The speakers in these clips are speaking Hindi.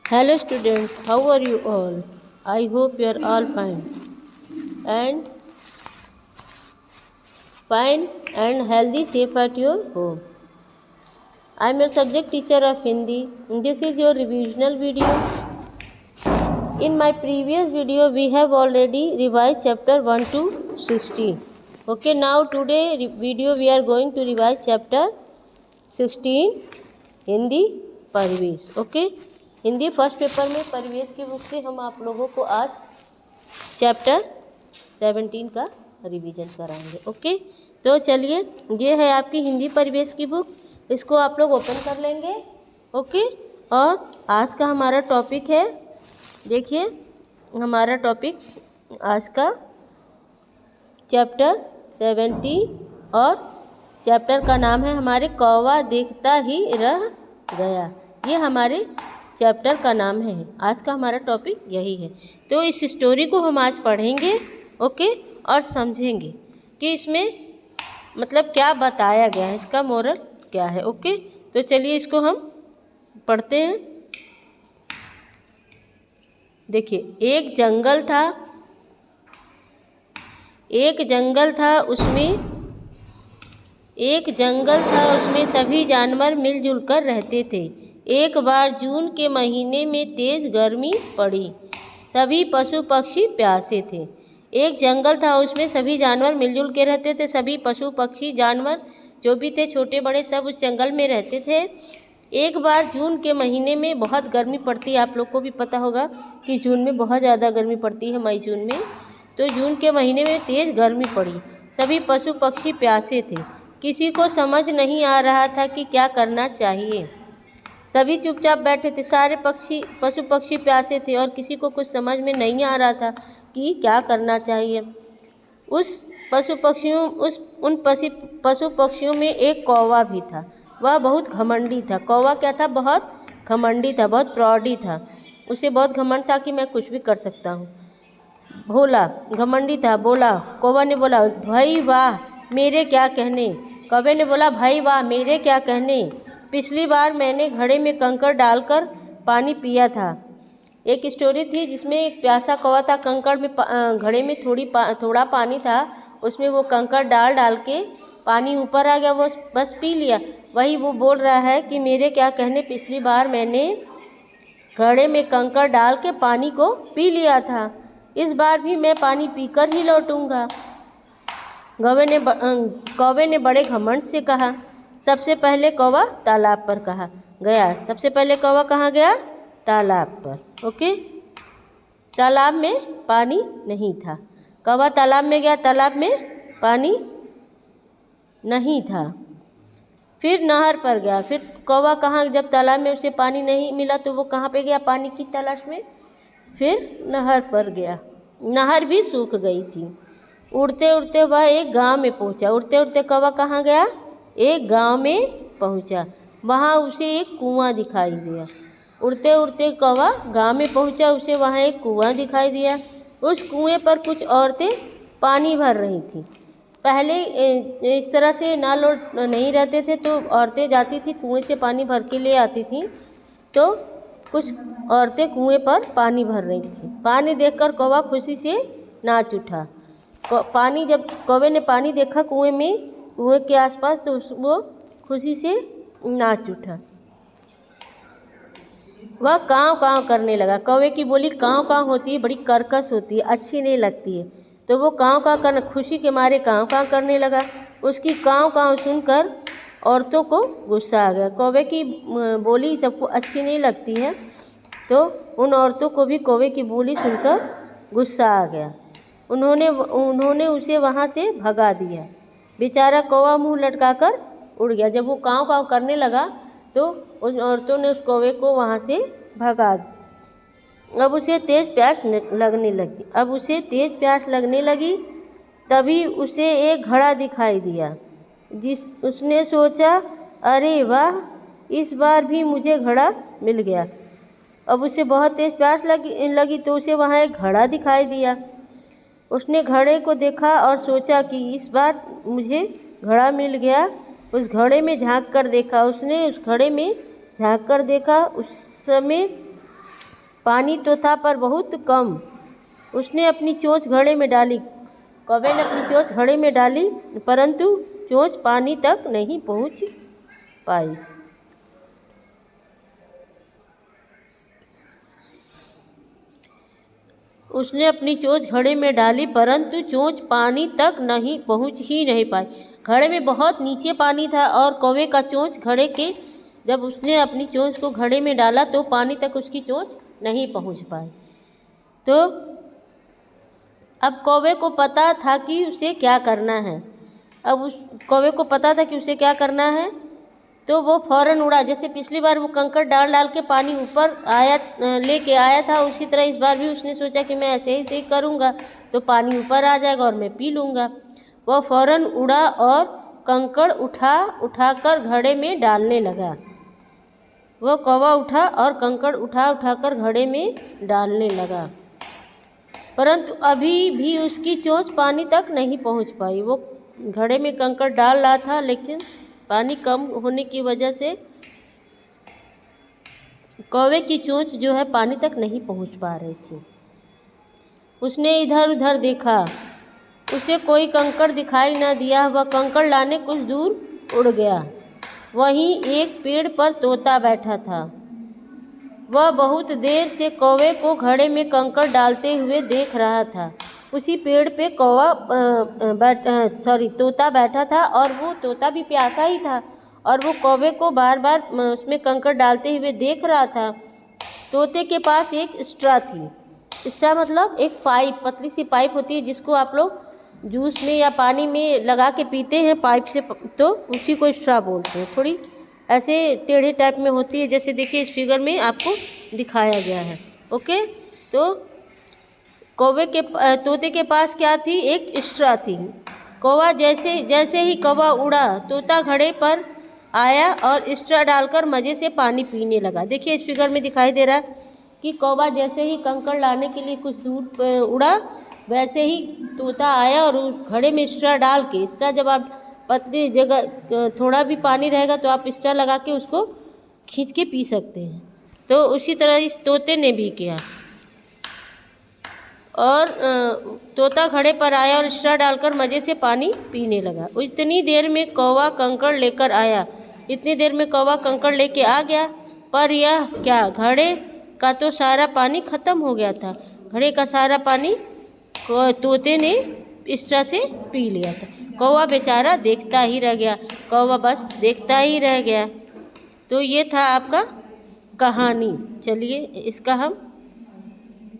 Hello students, how are you all? I hope you are all and fine and healthy, safe at your home. I am your subject teacher of Hindi. This is your revisional video. In my previous video, we have already revised chapter 1 to 16. Okay, now today video we are going to revise chapter 16 Hindi परिवेश. ओके, हिंदी फर्स्ट पेपर में परिवेश की बुक से हम आप लोगों को आज चैप्टर 17 का रिवीजन कराएंगे. ओके, तो चलिए, ये है आपकी हिंदी परिवेश की बुक, इसको आप लोग ओपन कर लेंगे. ओके, और आज का हमारा टॉपिक है, देखिए हमारा टॉपिक आज का चैप्टर 17 और चैप्टर का नाम है हमारे कौवा देखता ही रह गया. ये हमारे चैप्टर का नाम है. आज का हमारा टॉपिक यही है. तो इस स्टोरी को हम आज पढ़ेंगे. ओके, और समझेंगे कि इसमें मतलब क्या बताया गया है, इसका मोरल क्या है. ओके, तो चलिए इसको हम पढ़ते हैं. देखिए, एक जंगल था, उसमें सभी जानवर मिलजुल कर रहते थे. एक बार जून के महीने में तेज़ गर्मी पड़ी. सभी पशु पक्षी प्यासे थे. एक जंगल था, उसमें सभी जानवर मिलजुल के रहते थे. सभी पशु पक्षी जानवर जो भी थे, छोटे बड़े, सब उस जंगल में रहते थे. एक बार जून के महीने में बहुत गर्मी पड़ती है. आप लोग को भी पता होगा कि जून में बहुत ज़्यादा गर्मी पड़ती है, मई जून में. तो जून के महीने में तेज़ गर्मी पड़ी. सभी पशु पक्षी प्यासे थे. किसी को समझ नहीं आ रहा था कि क्या करना चाहिए. सभी चुपचाप बैठे थे. सारे पशु पक्षी प्यासे थे और किसी को कुछ समझ में नहीं आ रहा था कि क्या करना चाहिए. उन पशु पक्षियों में एक कौवा भी था. वह बहुत घमंडी था. कौवा क्या था? बहुत घमंडी था, बहुत प्राउडी था. उसे बहुत घमंड था कि मैं कुछ भी कर सकता हूँ. भोला, घमंडी था. बोला, कौवा ने बोला, भाई वाह मेरे क्या कहने. कौवे ने बोला, भाई वाह मेरे क्या कहने. पिछली बार मैंने घड़े में कंकड़ डालकर पानी पिया था. एक स्टोरी थी जिसमें एक प्यासा कौवा था. कंकड़ में घड़े में थोड़ा पानी था. उसमें वो कंकड़ डाल के पानी ऊपर आ गया, वो बस पी लिया. वही वो बोल रहा है कि मेरे क्या कहने, पिछली बार मैंने घड़े में कंकड़ डाल के पानी को पी लिया था. इस बार भी मैं पानी पीकर ही लौटूंगा. कौवे ने बड़े घमंड से कहा. सबसे पहले कौवा तालाब पर गया. सबसे पहले कौवा कहाँ गया? तालाब पर. ओके, तालाब में पानी नहीं था. कौवा तालाब में गया. तालाब में पानी नहीं था. फिर नहर पर गया. फिर कौवा कहाँ, जब तालाब में उसे पानी नहीं मिला तो वो कहाँ पे गया पानी की तलाश में? फिर नहर पर गया. नहर भी सूख गई थी. उड़ते उड़ते वह एक गांव में पहुंचा. उड़ते उड़ते कौवा कहाँ गया? एक गांव में पहुंचा. वहाँ उसे एक कुआं दिखाई दिया. उड़ते उड़ते कौवा गांव में पहुंचा. उसे वहाँ एक कुआं दिखाई दिया. उस कुएं पर कुछ औरतें पानी भर रही थीं. पहले इस तरह से नाल नहीं रहते थे, तो औरतें जाती थी कुएं से पानी भर के ले आती थीं. तो कुछ औरतें कुएं पर पानी भर रही थीं. पानी देखकर कौवा खुशी से नाच उठा. जब कौवे ने पानी देखा कुएं के आसपास, तो वो खुशी से नाच उठा. वह काँव काँव करने लगा. कौवे की बोली काँव काँव होती है, बड़ी कर्कश होती है, अच्छी नहीं लगती है. तो वो काँव काँव करने, खुशी के मारे काँव काँव करने लगा. उसकी काँव काँव सुनकर औरतों को गुस्सा आ गया. कौवे की बोली सबको अच्छी नहीं लगती है, तो उन औरतों को भी कौवे की बोली सुनकर गुस्सा आ गया. उन्होंने उसे वहाँ से भगा दिया. बेचारा कौवा मुंह लटकाकर उड़ गया. जब वो काँव काँव करने लगा तो उस औरतों ने उस कौवे को वहाँ से भगा दिया. अब उसे तेज़ प्यास लगने लगी. तभी उसे एक घड़ा दिखाई दिया. उसने सोचा, अरे वाह, इस बार भी मुझे घड़ा मिल गया. अब उसे बहुत तेज़ प्यास लगी तो उसे वहाँ एक घड़ा दिखाई दिया. उसने घड़े को देखा और सोचा कि इस बार मुझे घड़ा मिल गया. उस घड़े में झांक कर देखा. उसने उस घड़े में झांक कर देखा. उस समय पानी तो था पर बहुत कम। उसने अपनी चोंच घड़े में डाली। कौवे ने अपनी चोंच घड़े में डाली परंतु चोंच पानी तक नहीं पहुंच पाई। उसने अपनी चोंच घड़े में डाली परंतु चोंच पानी तक नहीं पाई। घड़े में बहुत नीचे पानी था और कौवे का चोंच घड़े के जब उसने अपनी चोंच को घड़े में डाला तो पानी तक उसकी चोंच नहीं पहुंच पाई। तो अब कौवे को पता था कि उसे क्या करना है। अब उस कौवे को पता था कि उसे क्या करना है, तो वो फ़ौरन उड़ा। जैसे पिछली बार वो कंकड़ डाल डाल के पानी ऊपर आया लेके आया था, उसी तरह इस बार भी उसने सोचा कि मैं ऐसे ही करूँगा तो पानी ऊपर आ जाएगा और मैं पी लूँगा। वह फ़ौरन उड़ा और कंकड़ उठाकर घड़े में डालने लगा। वह कौवा उठा और कंकड़ उठाकर घड़े में डालने लगा, परंतु अभी भी उसकी चोंच पानी तक नहीं पहुंच पाई। वो घड़े में कंकड़ डाल रहा था लेकिन पानी कम होने की वजह से कौवे की चोंच जो है पानी तक नहीं पहुंच पा रही थी। उसने इधर उधर देखा, उसे कोई कंकड़ दिखाई न दिया। वह कंकड़ लाने कुछ दूर उड़ गया। वहीं एक पेड़ पर तोता बैठा था। वह बहुत देर से कौवे को घड़े में कंकड़ डालते हुए देख रहा था। उसी पेड़ पे तोता बैठा था और वो तोता भी प्यासा ही था और वो कौवे को बार बार उसमें कंकड़ डालते हुए देख रहा था। तोते के पास एक स्ट्रा थी। स्ट्रा मतलब एक पाइप, पतली सी पाइप होती है जिसको आप लोग जूस में या पानी में लगा के पीते हैं पाइप से, तो उसी को स्ट्रा बोलते हैं। थोड़ी ऐसे टेढ़े टाइप में होती है, जैसे देखिए इस फिगर में आपको दिखाया गया है। ओके, तो तोते के पास क्या थी? एक स्ट्रा थी। कौवा जैसे ही कौवा उड़ा, तोता घड़े पर आया और स्ट्रा डालकर मज़े से पानी पीने लगा। देखिए इस फिगर में दिखाई दे रहा है कि कौवा जैसे ही कंकड़ लाने के लिए कुछ दूर उड़ा, वैसे ही तोता आया और उस घड़े में स्ट्रा डाल के, स्ट्रा जब आप पतली जगह थोड़ा भी पानी रहेगा तो आप स्ट्रा लगा के उसको खींच के पी सकते हैं। तो उसी तरह इस तोते ने भी किया और तोता घड़े पर आया और स्ट्रा डालकर मज़े से पानी पीने लगा। इतनी देर में कौवा कंकड़ लेकर आया। इतनी देर में कौवा कंकड़ लेके आ गया, पर यह क्या, घड़े का तो सारा पानी ख़त्म हो गया था। घड़े का सारा पानी तोते ने स्ट्रा से पी लिया था। कौवा बेचारा देखता ही रह गया। कौवा बस देखता ही रह गया। तो ये था आपका कहानी। चलिए इसका हम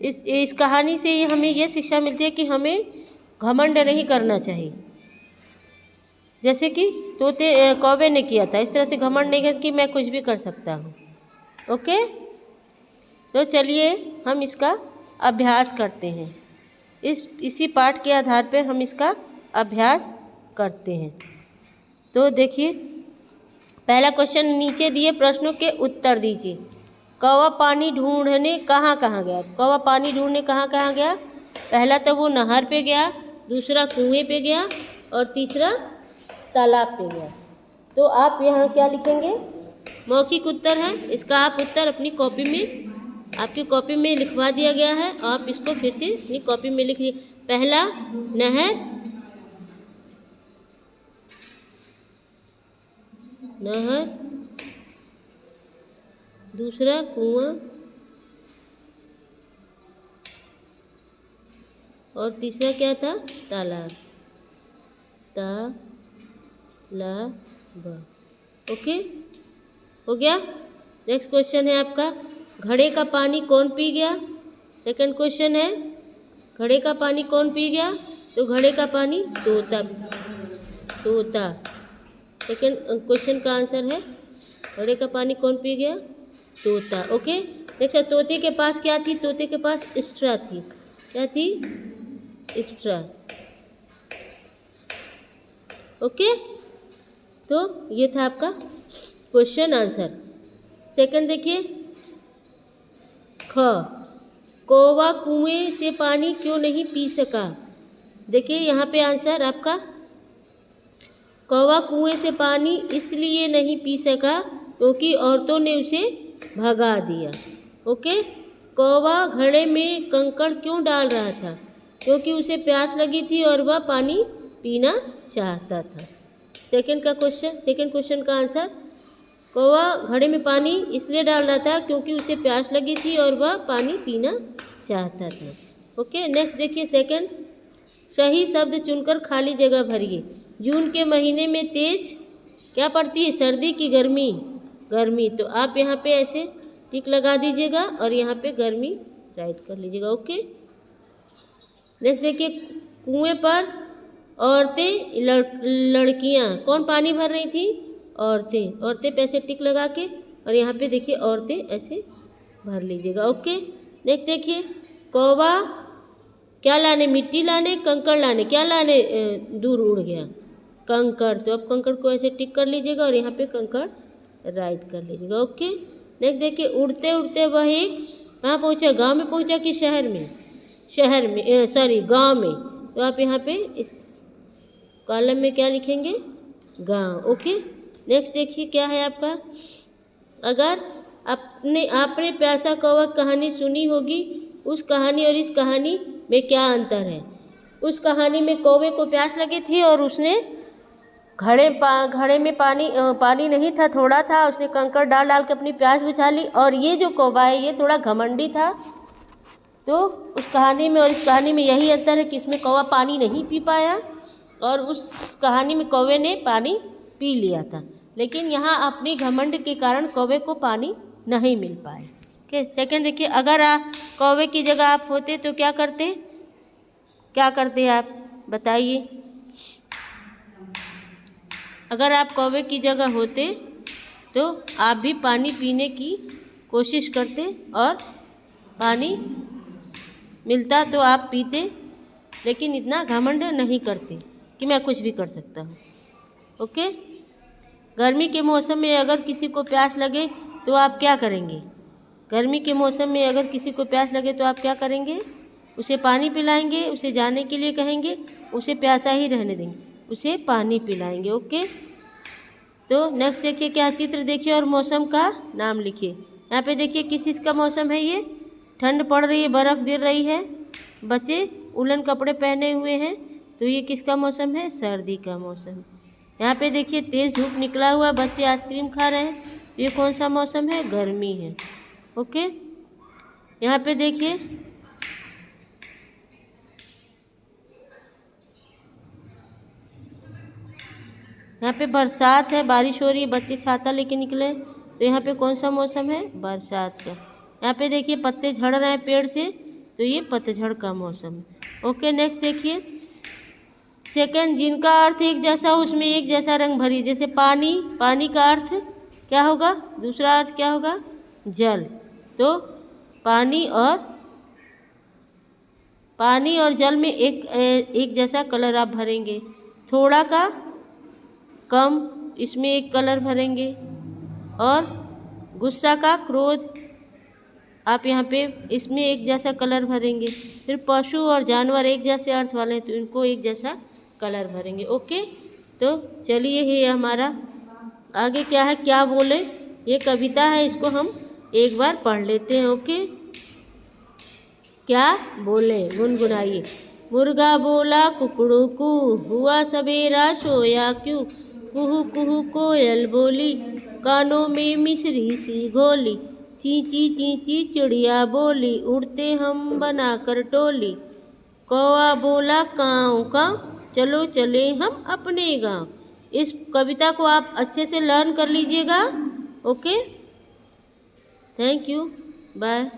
इस कहानी से हमें ये शिक्षा मिलती है कि हमें घमंड नहीं करना चाहिए, जैसे कि कौवे ने किया था। इस तरह से घमंड नहीं कर कि मैं कुछ भी कर सकता हूँ। ओके, तो चलिए हम इसका अभ्यास करते हैं। इसी पाठ के आधार पर हम इसका अभ्यास करते हैं। तो देखिए पहला क्वेश्चन, नीचे दिए प्रश्नों के उत्तर दीजिए। कौवा पानी ढूंढने कहाँ कहाँ गया? कौवा पानी ढूंढने कहाँ कहाँ गया? पहला तो वो नहर पे गया, दूसरा कुएं पे गया और तीसरा तालाब पे गया। तो आप यहाँ क्या लिखेंगे? मौखिक उत्तर है। इसका आप उत्तर अपनी कॉपी में, आपकी कॉपी में लिखवा दिया गया है। आप इसको फिर से अपनी कॉपी में लिखिए। पहला नहर, दूसरा कुआं और तीसरा क्या था? तालाब। ओके, हो गया। नेक्स्ट क्वेश्चन है आपका, घड़े का पानी कौन पी गया? सेकंड क्वेश्चन है, घड़े का पानी कौन पी गया? तो घड़े का पानी तोता। सेकंड क्वेश्चन का आंसर है, घड़े का पानी कौन पी गया? तोता। ओके, नेक्स्ट, तोते के पास क्या थी? तोते के पास स्ट्रा थी। क्या थी? स्ट्रा। ओके, तो ये था आपका क्वेश्चन आंसर। सेकंड देखिए, कौवा कुएं से पानी क्यों नहीं पी सका? देखिए यहाँ पे आंसर आपका, कौवा कुएं से पानी इसलिए नहीं पी सका क्योंकि औरतों ने उसे भगा दिया। ओके, कौवा घड़े में कंकड़ क्यों डाल रहा था? क्योंकि उसे प्यास लगी थी और वह पानी पीना चाहता था। सेकंड क्वेश्चन का आंसर, कौवा घड़े में पानी इसलिए डाल रहा था क्योंकि उसे प्यास लगी थी और वह पानी पीना चाहता था। ओके, नेक्स्ट देखिए सेकंड, सही शब्द चुनकर खाली जगह भरिए। जून के महीने में तेज क्या पड़ती है? सर्दी की गर्मी? गर्मी। तो आप यहाँ पे ऐसे टिक लगा दीजिएगा और यहाँ पे गर्मी राइट कर लीजिएगा। ओके, नेक्स्ट देखिए, कुएं पर औरतें लड़कियाँ कौन पानी भर रही थी? औरतें पे ऐसे टिक लगा के और यहाँ पे देखिए औरतें ऐसे भर लीजिएगा। ओके, नेक्स्ट देखिए, कौवा क्या लाने? मिट्टी लाने, कंकड़ लाने? क्या लाने दूर उड़ गया? कंकड़। तो अब कंकड़ को ऐसे टिक कर लीजिएगा और यहाँ पे कंकड़ राइट कर लीजिएगा। ओके, नेक्स्ट देखिए, उड़ते उड़ते वह एक कहाँ पहुँचा? गांव में पहुँचा कि शहर में? गांव में। तो आप यहाँ पे इस कॉलम में क्या लिखेंगे? गांव। ओके, नेक्स्ट देखिए क्या है आपका, अगर आपने प्यासा कौवा कहानी सुनी होगी, उस कहानी और इस कहानी में क्या अंतर है? उस कहानी में कौवे को प्यास लगी थी और उसने घड़े में पानी नहीं था, थोड़ा था, उसने कंकड़ डाल डाल के अपनी प्यास बुझा ली। और ये जो कौवा है ये थोड़ा घमंडी था। तो उस कहानी में और इस कहानी में यही अंतर है कि इसमें कौवा पानी नहीं पी पाया और उस कहानी में कौवे ने पानी पी लिया था। लेकिन यहाँ अपनी घमंड के कारण कौवे को पानी नहीं मिल पाए। ओके, सेकंड देखिए, अगर कौवे की जगह आप होते तो क्या करते? आप बताइए। अगर आप कौवे की जगह होते तो आप भी पानी पीने की कोशिश करते और पानी मिलता तो आप पीते, लेकिन इतना घमंड नहीं करते कि मैं कुछ भी कर सकता हूँ। ओके, गर्मी के मौसम में अगर किसी को प्यास लगे तो आप क्या करेंगे? गर्मी के मौसम में अगर किसी को प्यास लगे तो आप क्या करेंगे? उसे पानी पिलाएंगे, उसे जाने के लिए कहेंगे, उसे प्यासा ही रहने देंगे, उसे पानी पिलाएंगे। ओके, तो नेक्स्ट देखिए क्या चित्र देखिए और मौसम का नाम लिखिए। यहाँ पे देखिए किस इसका मौसम है? ये ठंड पड़ रही है, बर्फ़ गिर रही है, बच्चे उलन कपड़े पहने हुए हैं, तो ये किसका मौसम है? सर्दी का मौसम। यहाँ पे देखिए तेज़ धूप निकला हुआ, बच्चे आइसक्रीम खा रहे हैं, तो ये कौन सा मौसम है? गर्मी है। ओके, यहाँ पे देखिए यहाँ पे बरसात है, बारिश हो रही है, बच्चे छाता लेके निकले, तो यहाँ पे कौन सा मौसम है? बरसात का। यहाँ पे देखिए पत्ते झड़ रहे हैं पेड़ से, तो ये पतझड़ का मौसम है। ओके, नेक्स्ट देखिए सेकंड, जिनका अर्थ एक जैसा हो उसमें एक जैसा रंग भरिए। जैसे पानी का अर्थ क्या होगा? दूसरा अर्थ क्या होगा? जल। तो पानी और जल में एक जैसा कलर आप भरेंगे। थोड़ा का कम, इसमें एक कलर भरेंगे। और गुस्सा का क्रोध, आप यहाँ पे इसमें एक जैसा कलर भरेंगे। फिर पशु और जानवर एक जैसे अर्थ वाले हैं तो इनको एक जैसा कलर भरेंगे। ओके, तो चलिए ये हमारा आगे क्या है, क्या बोले, ये कविता है, इसको हम एक बार पढ़ लेते हैं। ओके, क्या बोले गुनगुनाइए। मुर्गा बोला कुकड़ू कू, हुआ सवेरा सोया क्यों, कुहू कुहू कोयल बोली, कानों में मिश्री सी घोली, चींची चींची चिड़िया बोली, उड़ते हम बनाकर टोली, कौवा बोला काऊ काऊ, चलो चले हम अपने गांव। इस कविता को आप अच्छे से लर्न कर लीजिएगा। Okay, thank you, bye.